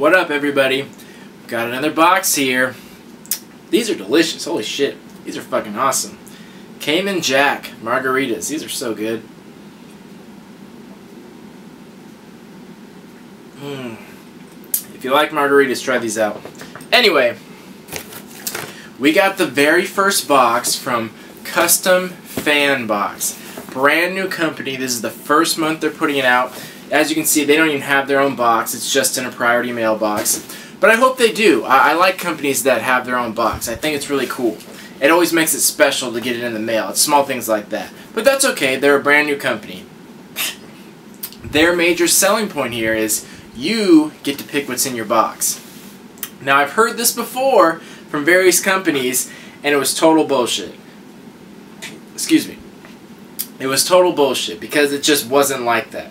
What up, everybody? Got another box here. These are delicious. Holy shit. These are fucking awesome. Cayman Jack margaritas. These are so good. If you like margaritas, try these out. Anyway, we got the very first box from Custom Fan Box. Brand new company. This is the first month they're putting it out. As you can see, they don't even have their own box. It's just in a priority mail box. But I hope they do. I like companies that have their own box. I think it's really cool. It always makes it special to get it in the mail. It's small things like that. But that's okay. They're a brand new company. Their major selling point here is you get to pick what's in your box. Now, I've heard this before from various companies, and it was total bullshit. Excuse me. It was total bullshit because it just wasn't like that.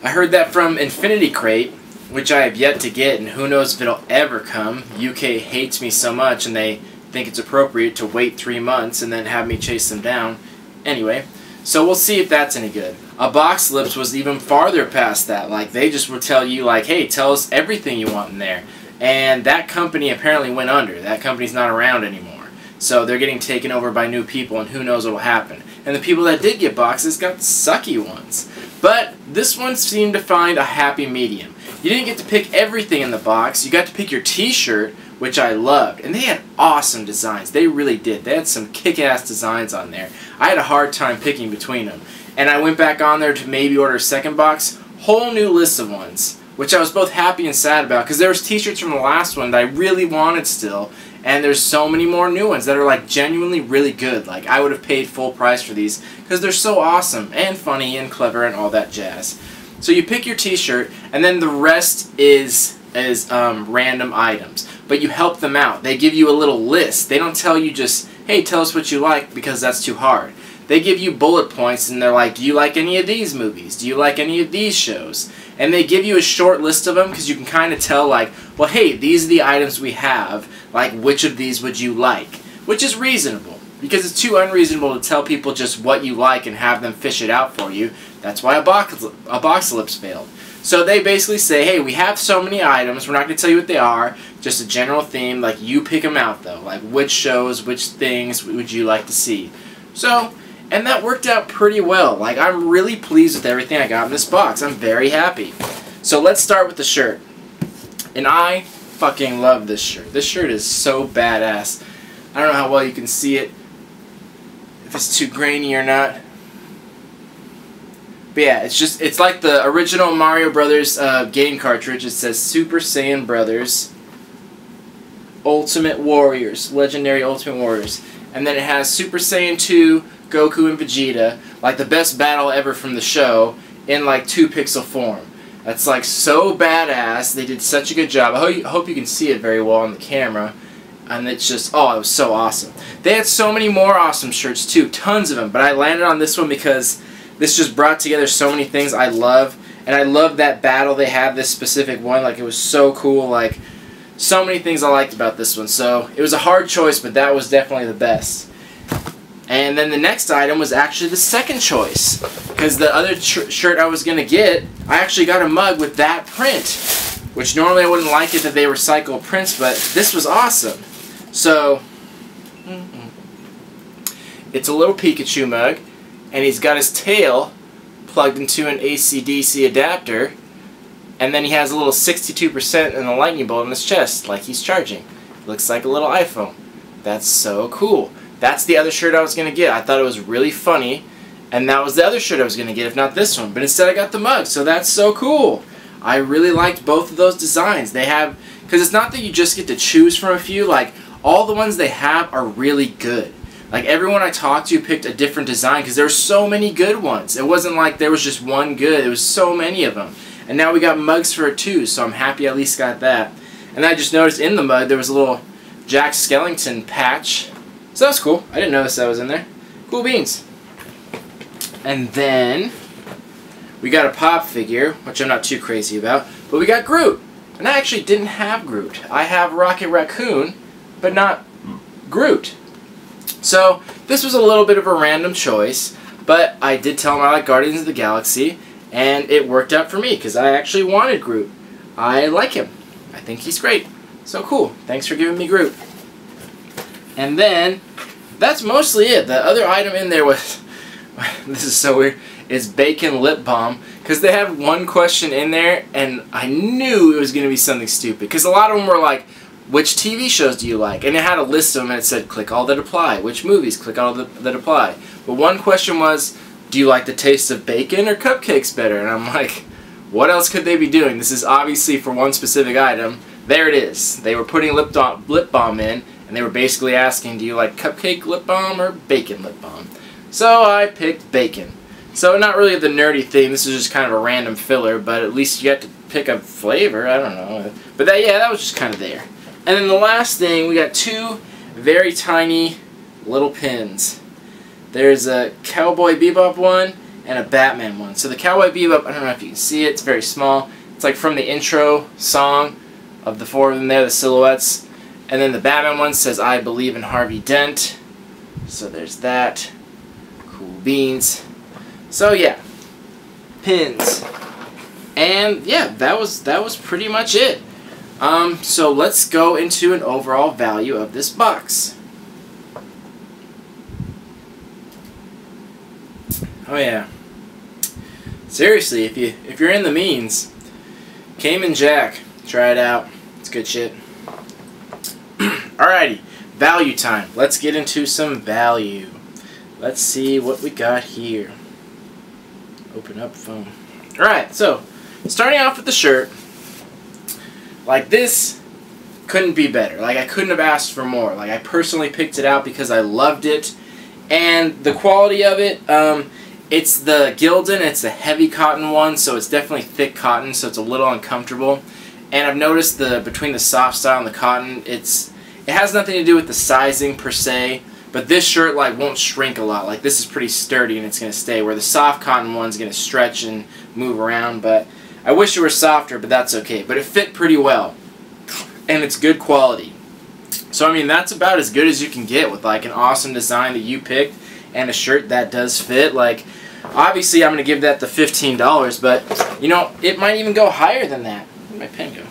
I heard that from Infinity Crate, which I have yet to get, and who knows if it'll ever come. UK hates me so much, and they think it's appropriate to wait 3 months and then have me chase them down. Anyway, so we'll see if that's any good. A Box Lips was even farther past that. Like, they just would tell you, like, hey, tell us everything you want in there. And that company apparently went under. That company's not around anymore. So they're getting taken over by new people, and who knows what will happen. And the people that did get boxes got sucky ones. But this one seemed to find a happy medium. You didn't get to pick everything in the box. You got to pick your t-shirt, which I loved. And they had awesome designs. They really did. They had some kick-ass designs on there. I had a hard time picking between them. And I went back on there to maybe order a second box. Whole new list of ones, which I was both happy and sad about, because there was t-shirts from the last one that I really wanted still. And there's so many more new ones that are like genuinely really good. Like, I would have paid full price for these because they're so awesome and funny and clever and all that jazz. So you pick your t-shirt, and then the rest is random items. But you help them out. They give you a little list. They don't tell you just, hey, tell us what you like, because that's too hard. They give you bullet points, and they're like, do you like any of these movies? Do you like any of these shows? And they give you a short list of them, because you can kind of tell, like, well, hey, these are the items we have. Like, which of these would you like? Which is reasonable, because it's too unreasonable to tell people just what you like and have them fish it out for you. That's why a Box Lips failed. So they basically say, hey, we have so many items, we're not going to tell you what they are, just a general theme, like, you pick them out, though. Like, which shows, which things would you like to see? So, and that worked out pretty well. Like, I'm really pleased with everything I got in this box. I'm very happy. So let's start with the shirt. And I fucking love this shirt. This shirt is so badass. I don't know how well you can see it, if it's too grainy or not. But yeah, it's like the original Mario Brothers game cartridge. It says Super Saiyan Brothers Ultimate Warriors, Legendary Ultimate Warriors. And then it has Super Saiyan 2, Goku and Vegeta, like the best battle ever from the show, in like 2-pixel form. That's like so badass. They did such a good job. I hope you can see it very well on the camera. And it's just, oh, it was so awesome. They had so many more awesome shirts too, tons of them. But I landed on this one because this just brought together so many things I love. And I love that battle they had, this specific one. Like, it was so cool. Like, so many things I liked about this one. So it was a hard choice, but that was definitely the best. And then the next item was actually the second choice, because the other shirt I was going to get, I actually got a mug with that print, which normally I wouldn't like it that they recycle prints, but this was awesome. So, it's a little Pikachu mug, and he's got his tail plugged into an AC/DC adapter, and then he has a little 62% and a lightning bolt in his chest, like he's charging. Looks like a little iPhone. That's so cool. That's the other shirt I was going to get. I thought it was really funny, and that was the other shirt I was going to get, if not this one. But instead I got the mug, so that's so cool. I really liked both of those designs. They have, because it's not that you just get to choose from a few, like, all the ones they have are really good. Like, everyone I talked to picked a different design, because there were so many good ones. It wasn't like there was just one good. There was so many of them. And now we got mugs for it too, so I'm happy I at least got that. And I just noticed in the mug there was a little Jack Skellington patch. So that was cool. I didn't notice that was in there. Cool beans. And then we got a pop figure, which I'm not too crazy about, but we got Groot. And I actually didn't have Groot. I have Rocket Raccoon, but not Groot. So this was a little bit of a random choice, but I did tell him I like Guardians of the Galaxy, and it worked out for me because I actually wanted Groot. I like him. I think he's great. So cool. Thanks for giving me Groot. And then, that's mostly it. The other item in there was, this is so weird, is bacon lip balm. Because they had one question in there, and I knew it was going to be something stupid. Because a lot of them were like, which TV shows do you like? And it had a list of them, and it said, click all that apply. Which movies? Click all that apply. But one question was, do you like the taste of bacon or cupcakes better? And I'm like, what else could they be doing? This is obviously for one specific item. There it is. They were putting lip balm in, and they were basically asking, do you like cupcake lip balm or bacon lip balm? So I picked bacon. So not really the nerdy thing, this is just kind of a random filler, but at least you get to pick a flavor, I don't know. But that, yeah, that was just kind of there. And then the last thing, we got two very tiny little pins. There's a Cowboy Bebop one and a Batman one. So the Cowboy Bebop, I don't know if you can see it, it's very small. It's like from the intro song of the four of them there, the silhouettes. And then the Batman one says, I believe in Harvey Dent. So there's that. Cool beans. So yeah, pins. And yeah, that was pretty much it. So let's go into an overall value of this box. Oh yeah. Seriously, if you're in the means, Cayman Jack, try it out. It's good shit. Alrighty, value time. Let's get into some value. Let's see what we got here. Open up phone. Alright, so starting off with the shirt. Like, this couldn't be better. Like, I couldn't have asked for more. Like, I personally picked it out because I loved it. And the quality of it, it's the Gildan, it's a heavy cotton one, so it's definitely thick cotton, so it's a little uncomfortable. And I've noticed between the soft style and the cotton, it has nothing to do with the sizing per se, but this shirt like won't shrink a lot. Like, this is pretty sturdy and it's going to stay, where the soft cotton one's going to stretch and move around. But I wish it were softer, but that's okay. But it fit pretty well, and it's good quality. So I mean, that's about as good as you can get with like an awesome design that you picked and a shirt that does fit. Like, obviously I'm going to give that the $15, but you know, it might even go higher than that. Where'd my pen go?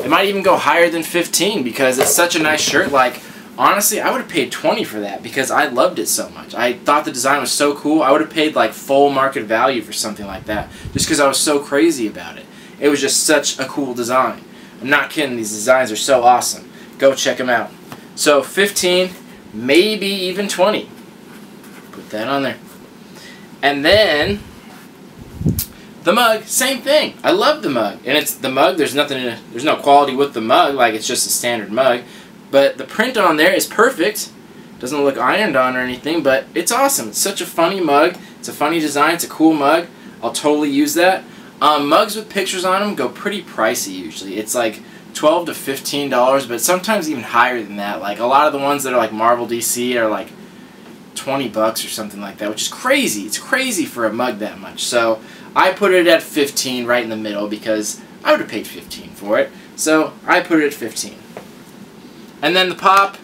It might even go higher than 15 because it's such a nice shirt. Like, honestly, I would have paid 20 for that because I loved it so much. I thought the design was so cool. I would have paid like full market value for something like that just because I was so crazy about it. It was just such a cool design. I'm not kidding. These designs are so awesome. Go check them out. So 15, maybe even 20. Put that on there. And then the mug, same thing. I love the mug. And it's the mug, there's no quality with the mug, like it's just a standard mug. But the print on there is perfect. Doesn't look ironed on or anything, but it's awesome. It's such a funny mug. It's a funny design. It's a cool mug. I'll totally use that. Mugs with pictures on them go pretty pricey usually. It's like $12 to $15, but sometimes even higher than that. Like, a lot of the ones that are like Marvel DC are like $20 or something like that, which is crazy. It's crazy for a mug that much. So I put it at 15 right in the middle because I would have paid 15 for it. So I put it at 15. And then the pop,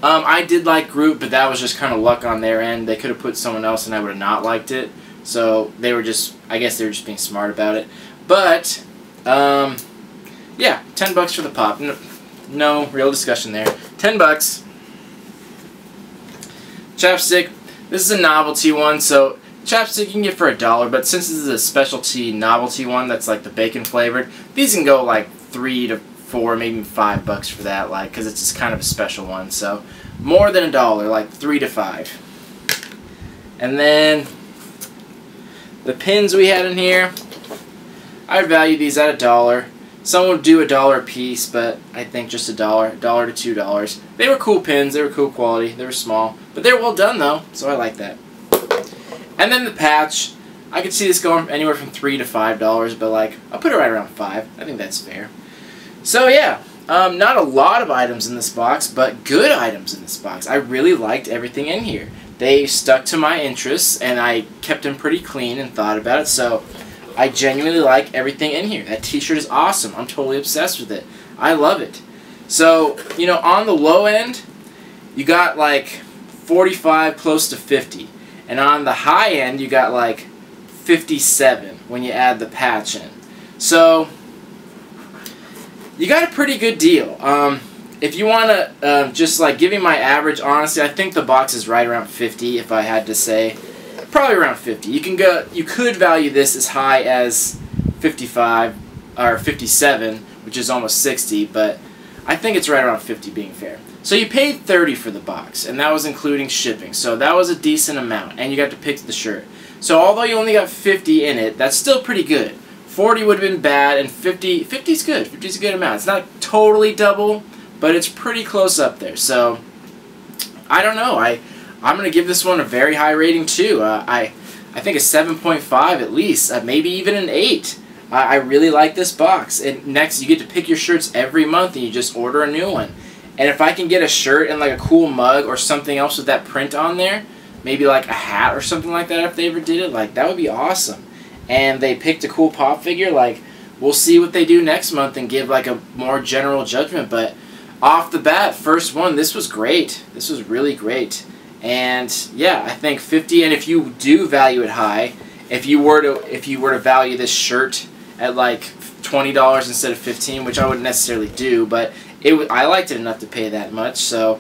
I did like Groot, but that was just kind of luck on their end. They could have put someone else and I would have not liked it. So they were just, I guess they were just being smart about it. But, yeah, $10 for the pop. No real discussion there. $10. Chapstick, this is a novelty one, so chapstick you can get for $1, but since this is a specialty novelty one that's like the bacon flavored, these can go like $3 to $4, maybe $5 for that, like, because it's just kind of a special one. So more than $1, like $3 to $5. And then the pins we had in here, I value these at $1. Some would do $1 a piece, but I think just $1 to $2. They were cool pins, they were cool quality, they were small, but they're well done though, so I like that. And then the patch, I could see this going anywhere from $3 to $5, but like, I'll put it right around $5. I think that's fair. So yeah, not a lot of items in this box, but good items in this box. I really liked everything in here. They stuck to my interests, and I kept them pretty clean and thought about it, so I genuinely like everything in here. That t-shirt is awesome. I'm totally obsessed with it. I love it. So, you know, on the low end, you got like 45, close to 50. And on the high end, you got like 57 when you add the patch in. So, you got a pretty good deal. If you want to just like give me my average, honestly, I think the box is right around 50. If I had to say, probably around 50. You could value this as high as 55 or 57, which is almost 60, but I think it's right around 50 being fair. So you paid 30 for the box, and that was including shipping. So that was a decent amount, and you got to pick the shirt. So although you only got 50 in it, that's still pretty good. 40 would have been bad, and 50 is good. 50 is a good amount. It's not totally double, but it's pretty close up there. So I don't know. I'm going to give this one a very high rating too. I think a 7.5 at least, maybe even an 8. I really like this box. And next, you get to pick your shirts every month, and you just order a new one. And if I can get a shirt and like a cool mug or something else with that print on there, maybe like a hat or something like that if they ever did it, like that would be awesome. And they picked a cool pop figure, like we'll see what they do next month and give like a more general judgment. But off the bat, first one, this was great. This was really great. And yeah, I think 50, and if you do value it high, if you were to value this shirt at like $20 instead of $15, which I wouldn't necessarily do, but I liked it enough to pay that much, so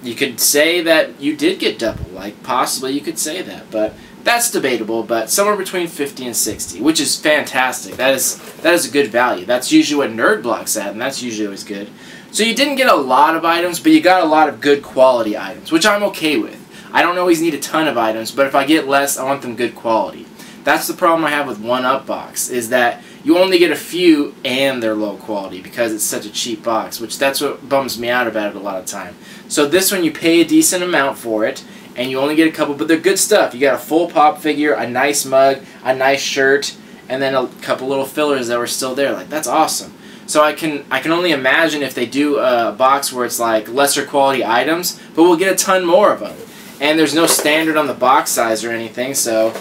you could say that you did get double. Like, possibly you could say that, but that's debatable. But somewhere between 50 and 60, which is fantastic. That is a good value. That's usually what Nerd Block's at, and that's usually always good. So you didn't get a lot of items, but you got a lot of good quality items, which I'm okay with. I don't always need a ton of items, but if I get less, I want them good quality. That's the problem I have with 1UP box, is that you only get a few and they're low quality because it's such a cheap box, which that's what bums me out about it a lot of time. So this one, you pay a decent amount for it, and you only get a couple, but they're good stuff. You got a full pop figure, a nice mug, a nice shirt, and then a couple little fillers that were still there. Like, that's awesome. So I can only imagine if they do a box where it's like lesser quality items, but we'll get a ton more of them. And there's no standard on the box size or anything, so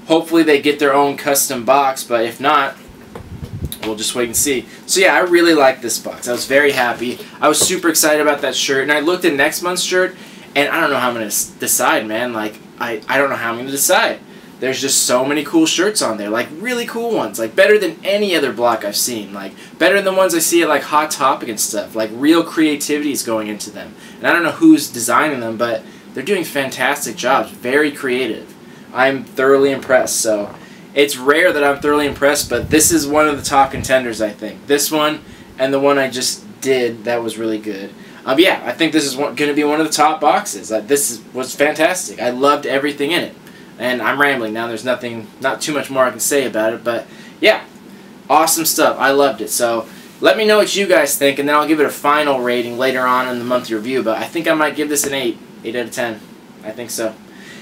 hopefully they get their own custom box, but if not, we'll just wait and see. So yeah, I really like this box. I was very happy. I was super excited about that shirt, and I looked at next month's shirt, and I don't know how I'm going to decide, man. Like, I don't know how I'm going to decide. There's just so many cool shirts on there, like really cool ones, like better than any other block I've seen, like better than ones I see at like Hot Topic and stuff. Like, real creativity is going into them. And I don't know who's designing them, but they're doing fantastic jobs, very creative. I'm thoroughly impressed. So it's rare that I'm thoroughly impressed, but this is one of the top contenders, I think. This one and the one I just did, that was really good. Yeah, I think this is going to be one of the top boxes. Was fantastic. I loved everything in it. And I'm rambling now. There's not too much more I can say about it. But yeah, awesome stuff. I loved it. So let me know what you guys think, and then I'll give it a final rating later on in the monthly review. But I think I might give this an 8 out of 10. I think so.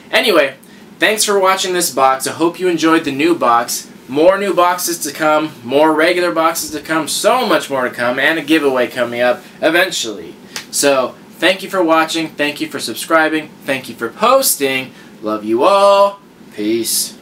Anyway, thanks for watching this box. I hope you enjoyed the new box. More new boxes to come, more regular boxes to come, so much more to come, and a giveaway coming up eventually. So thank you for watching. Thank you for subscribing. Thank you for posting. Love you all. Peace.